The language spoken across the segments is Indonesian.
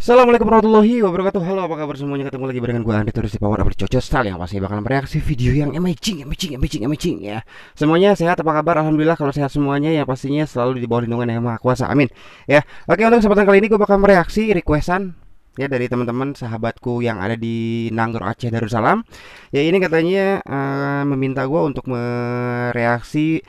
Assalamualaikum warahmatullahi wabarakatuh. Halo, apa kabar semuanya? Ketemu lagi barengan gue Andi Turis di Power Update Coco Style yang pasti bakal mereaksi video yang amazing ya. Semuanya sehat, apa kabar? Alhamdulillah kalau sehat semuanya, yang pastinya selalu di bawah lindungan Yang Maha Kuasa. Amin. Ya. Oke, untuk kesempatan kali ini gue bakal mereaksi requestan ya dari teman-teman sahabatku yang ada di Nanggor Aceh Darussalam. Ya, ini katanya meminta gue untuk mereaksi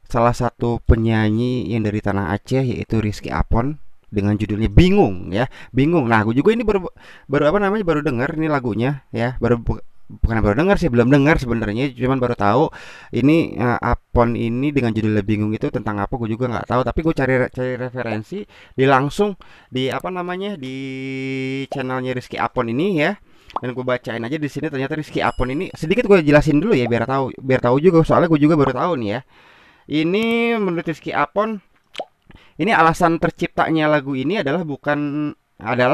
salah satu penyanyi yang dari tanah Aceh, yaitu Rizky Apon, dengan judulnya Bingung ya. Bingung. Nah, gue juga ini baru dengar ini lagunya ya. Bukan baru dengar sih, belum dengar sebenarnya, cuman baru tahu ini Apon ini dengan judulnya Bingung itu tentang apa gue juga nggak tahu, tapi gue cari referensi di di channelnya Rizky Apon ini ya. Dan gue bacain aja di sini, ternyata Rizky Apon ini sedikit gue jelasin dulu ya biar tahu juga, soalnya gue juga baru tahu nih ya. Ini menurut Rizky Apon, ini alasan terciptanya lagu ini adalah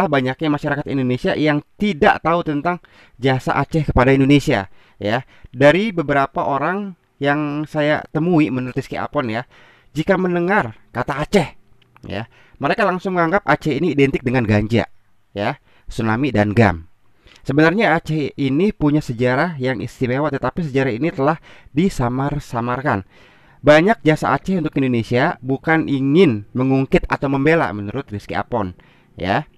banyaknya masyarakat Indonesia yang tidak tahu tentang jasa Aceh kepada Indonesia ya. Dari beberapa orang yang saya temui menurut Rizky Apon ya, jika mendengar kata Aceh ya, mereka langsung menganggap Aceh ini identik dengan ganja ya, tsunami dan gam. Sebenarnya Aceh ini punya sejarah yang istimewa, tetapi sejarah ini telah disamar-samarkan. Banyak jasa Aceh untuk Indonesia bukan ingin mengungkit atau membela menurut Rizky Apon ya.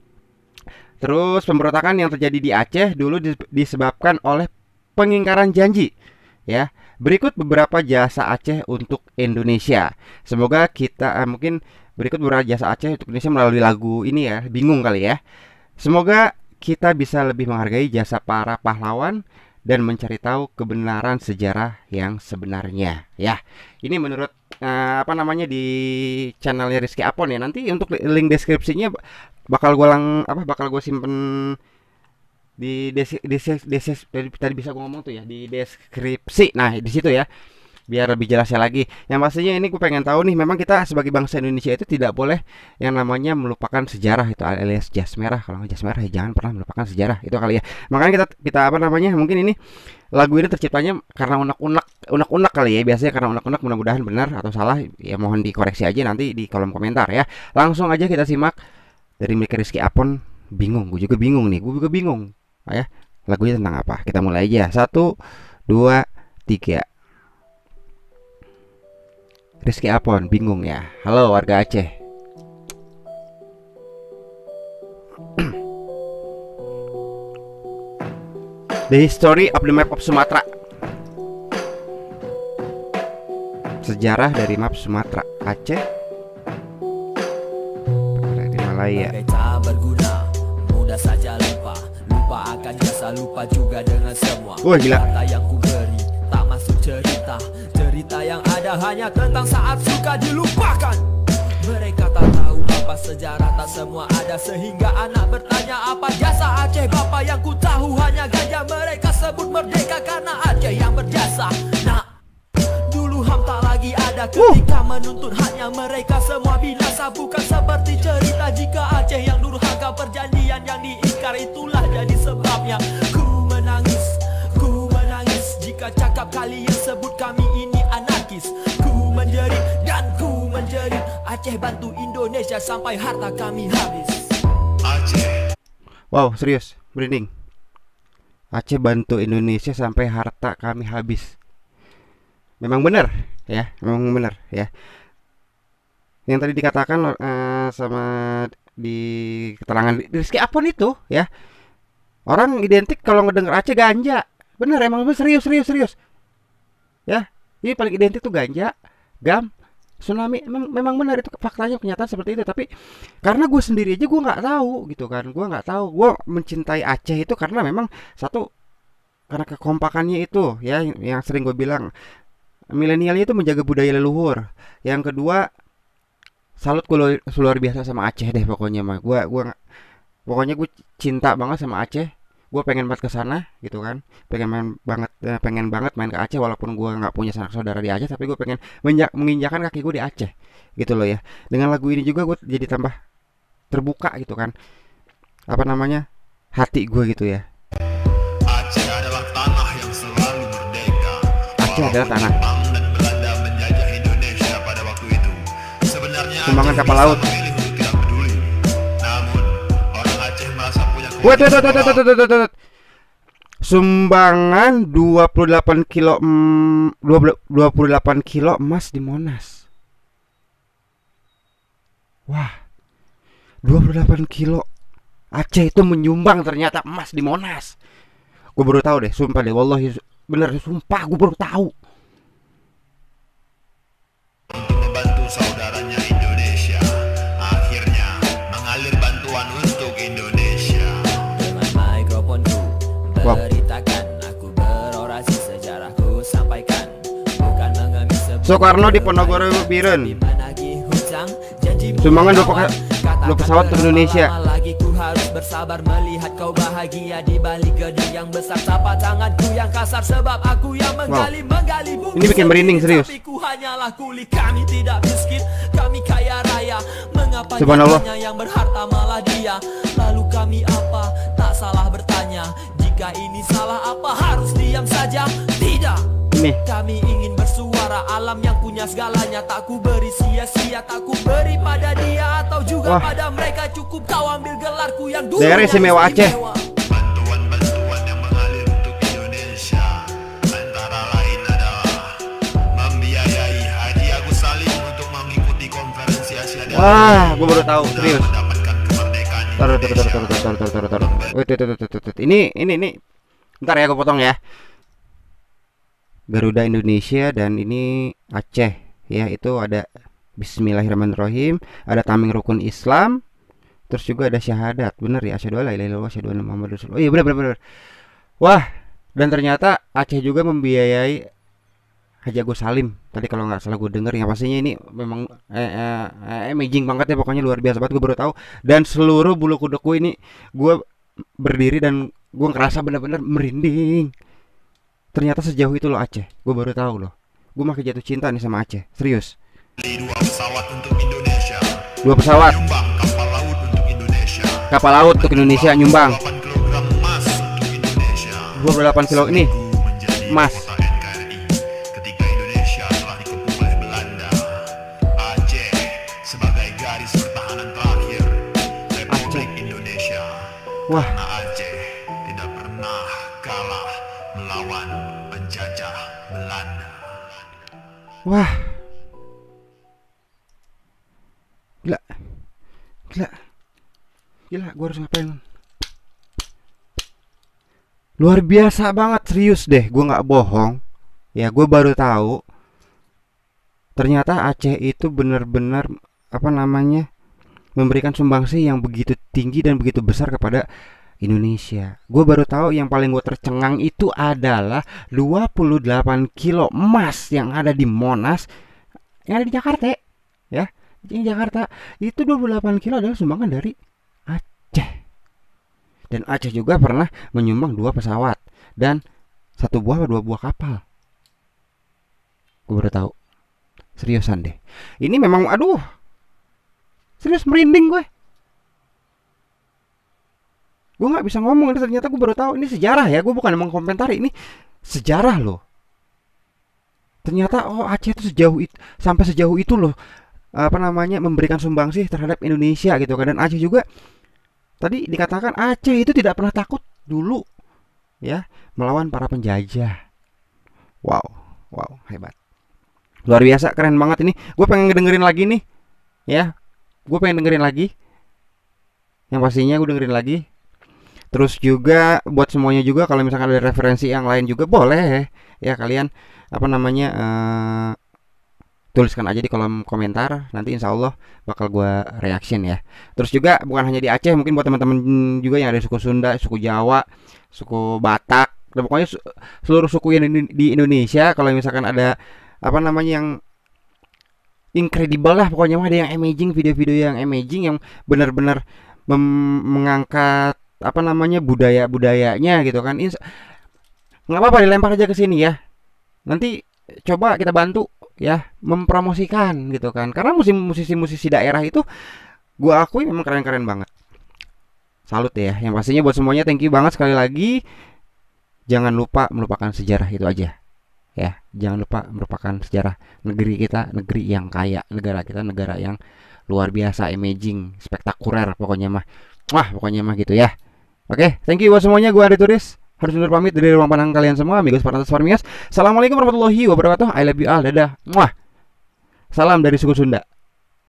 Terus pemberontakan yang terjadi di Aceh dulu disebabkan oleh pengingkaran janji ya. Berikut beberapa jasa Aceh untuk Indonesia. Semoga kita mungkin berikut beberapa jasa Aceh untuk Indonesia melalui lagu ini ya, Bingung kali ya. Semoga kita bisa lebih menghargai jasa para pahlawan dan mencari tahu kebenaran sejarah yang sebenarnya ya. Ini menurut di channelnya Rizky Apon ya. Nanti untuk link deskripsinya bakal gue simpen di tadi bisa gue ngomong tuh ya, di deskripsi. Nah, di situ ya, biar lebih jelasnya lagi. Yang pastinya ini gue pengen tahu nih, memang kita sebagai bangsa Indonesia itu tidak boleh yang namanya melupakan sejarah, itu alias jas merah. Kalau nggak jas merah ya jangan pernah melupakan sejarah, itu kali ya. Makanya kita mungkin ini lagu ini terciptanya karena unek-unek kali ya. Biasanya karena unek-unek, mudah-mudahan benar atau salah ya, mohon dikoreksi aja nanti di kolom komentar ya. Langsung aja kita simak dari milik Rizky Apon, Bingung. Gue juga bingung ya, lagunya tentang apa. Kita mulai aja, 1, 2, 3. Rizky Apon, Bingung ya. Halo warga Aceh. The history of the map of Sumatra. Sejarah dari map Sumatera Aceh, di Malaya. Mudah saja lupa akan jasa, lupa juga dengan semua. Wah, gila. Kata yang ku beri tak masuk cerita yang ada hanya tentang saat suka dilupakan. Mereka tak tahu apa sejarah, tak semua ada, sehingga anak bertanya apa jasa Aceh. Bapak yang ku tahu hanya ganja, mereka sebut merdeka karena Aceh yang berjasa. Nah, dulu HAM tak lagi ada ketika menuntut haknya, mereka semua binasa. Bukan seperti cerita jika Aceh yang durhaka, perjanjian yang diingkar itulah jadi sebabnya. Ku menangis jika cakap kalian sebut kami ini anarkis. Ku menjerit dan ku menjerit, Aceh bantu Indonesia sampai harta kami habis. Aceh. Wow, serius, merinding. Aceh bantu Indonesia sampai harta kami habis. Memang benar ya, yang tadi dikatakan sama di keterangan Rizky Apon itu ya. Orang identik kalau ngedenger Aceh ganja. Bener, emang serius ya. Ini paling identik tuh ganja, gam, tsunami. Memang benar, itu faktanya, kenyataan seperti itu. Tapi karena gue sendiri aja gue nggak tahu gitu kan. Gue mencintai Aceh itu karena memang satu, karena kekompakannya itu ya, yang sering gue bilang, milenialnya itu menjaga budaya leluhur. Yang kedua, salut gue luar biasa sama Aceh deh pokoknya mah. Pokoknya gue cinta banget sama Aceh. Gue pengen banget ke sana gitu kan, pengen banget main ke Aceh, walaupun gue nggak punya sanak saudara di Aceh, tapi gue pengen menginjakan kaki gue di Aceh gitu loh ya. Dengan lagu ini juga gue jadi tambah terbuka gitu kan, hati gue gitu ya. Aceh adalah tanah yang selalu merdeka. Aceh adalah tanah. Sumbangan kapal laut. Wait, wait, wait, wait, wait, wait, wait, wait. Sumbangan 28 kilo 28 kilo emas di Monas. Wah, 28 kilo Aceh itu menyumbang ternyata emas di Monas. Gue baru tahu deh, sumpah deh, wallahi bener, sumpah gue baru tahu. Untuk membantu saudaranya Indonesia, akhirnya mengalir bantuan untuk Indonesia. Dengan mikrofonku Wow. beritakan, aku berorasi, sejarahku sampaikan, bukan mengemis sebuah Soekarno di Ponorogo Biren. menagih hutang, janji Sumbangan melawan. dua pesawat untuk Indonesia. Lama lagi ku harus bersabar melihat kau bahagia di balik gedung yang besar. Tapa tanganku yang kasar sebab aku yang menggali bumi. Ini bikin merinding, serius. Tapi ku hanyalah kuli, kami tidak miskin, kami kaya raya. Mengapa Subhanallah. nyatanya yang berharta malah dia? Lalu kami apa? Tak salah bertanya. Jika ini salah, apa harus diam saja? Tidak. Ini Kami ingin bersuara, alam yang punya segalanya. Tak ku beri sia-sia, tak ku beri pada dia atau juga Wah. pada mereka. Cukup kau ambil gelarku yang dulu Daerah istimewa Aceh. Bantuan-bantuan yang mengalir untuk Indonesia antara lain adalah membiayai Haji Agus Salim untuk mengikuti konferensi Asia dan wah, gue baru tahu, serius. mendapatkan kemerdekaan Taruh, Indonesia. taruh. Wait, wait, wait, wait, wait. Ini. Bentar ya, gue potong ya. Garuda Indonesia dan ini Aceh ya, itu ada Bismillahirrahmanirrahim, ada Tameng Rukun Islam, terus juga ada syahadat, bener ya, asyhadu alla ilaha illallah asyhadu anna muhammadar rasulullah. Oh iya, bener. Wah, dan ternyata Aceh juga membiayai Haji Agus Salim tadi kalau nggak salah gue denger. Yang pastinya ini memang amazing banget ya, pokoknya luar biasa banget, gue baru tahu. Dan seluruh bulu kuduku ini gue berdiri dan gue ngerasa bener-bener merinding. Ternyata sejauh itu loh Aceh, gue baru tahu loh. Gue makin jatuh cinta nih sama Aceh, serius. Beli 2 pesawat untuk Indonesia, 2 pesawat nyumbang kapal laut untuk Indonesia, kapal laut untuk Indonesia, nyumbang 8 kilogram emas untuk Indonesia. 28 kilo ini Menjadi emas. kota NKRI ketika Indonesia telah dikepung oleh Belanda. Aceh sebagai garis pertahanan terakhir Republik Indonesia. Wah, Karena Aceh tidak pernah kalah melawan penjajah Belanda. wah, gila, gue harus ngapain? Luar biasa banget, serius deh, gue nggak bohong. Ya, gue baru tahu. Ternyata Aceh itu benar-benar apa namanya, memberikan sumbangsi yang begitu tinggi dan begitu besar kepada Indonesia. Gue baru tahu yang paling gue tercengang itu adalah 28 kilo emas yang ada di Monas, yang ada di Jakarta, ya. Di Jakarta itu 28 kilo adalah sumbangan dari Aceh. Dan Aceh juga pernah menyumbang 2 pesawat dan 1 buah atau 2 buah kapal. Gue baru tahu. Seriusan deh. Ini memang aduh. Serius merinding gue. Gue nggak bisa ngomong, ini ternyata gue baru tahu. Ini sejarah ya, gue bukan emang komentari, ini sejarah loh. Ternyata oh Aceh itu sejauh itu, sampai sejauh itu loh, apa namanya, memberikan sumbangsi terhadap Indonesia gitu kan. Dan Aceh juga tadi dikatakan Aceh itu tidak pernah takut dulu ya melawan para penjajah. Wow, hebat. Luar biasa, keren banget ini. Gue pengen ngedengerin lagi nih. Ya, gue pengen dengerin lagi. Yang pastinya gue dengerin lagi. Terus juga buat semuanya juga, kalau misalkan ada referensi yang lain juga boleh ya, kalian apa namanya tuliskan aja di kolom komentar. Nanti insya Allah bakal gue reaction ya. Terus juga bukan hanya di Aceh, mungkin buat teman-teman juga yang ada suku Sunda, suku Jawa, suku Batak, dan pokoknya seluruh suku yang di Indonesia. Kalau misalkan ada apa namanya yang incredible lah, pokoknya mah ada yang amazing, video-video yang amazing yang benar-benar mengangkat apa namanya budayanya gitu kan. Nggak apa-apa, dilempar aja ke sini ya. Nanti coba kita bantu ya mempromosikan gitu kan. Karena musisi-musisi daerah itu gua akui memang keren-keren banget. Salut ya. Yang pastinya buat semuanya thank you banget sekali lagi. Jangan lupa melupakan sejarah itu aja. Ya, jangan lupa merupakan sejarah negeri kita, negeri yang kaya, negara kita, negara yang luar biasa, amazing, spektakuler pokoknya mah. Wah, pokoknya mah gitu ya. Oke, thank you buat semuanya. Gue Andi Turis harus undur pamit dari ruang pandang kalian semua, amigos Parnatas Farmias. Assalamualaikum warahmatullahi wabarakatuh. I love you all. Dadah. Muah. Salam dari suku Sunda.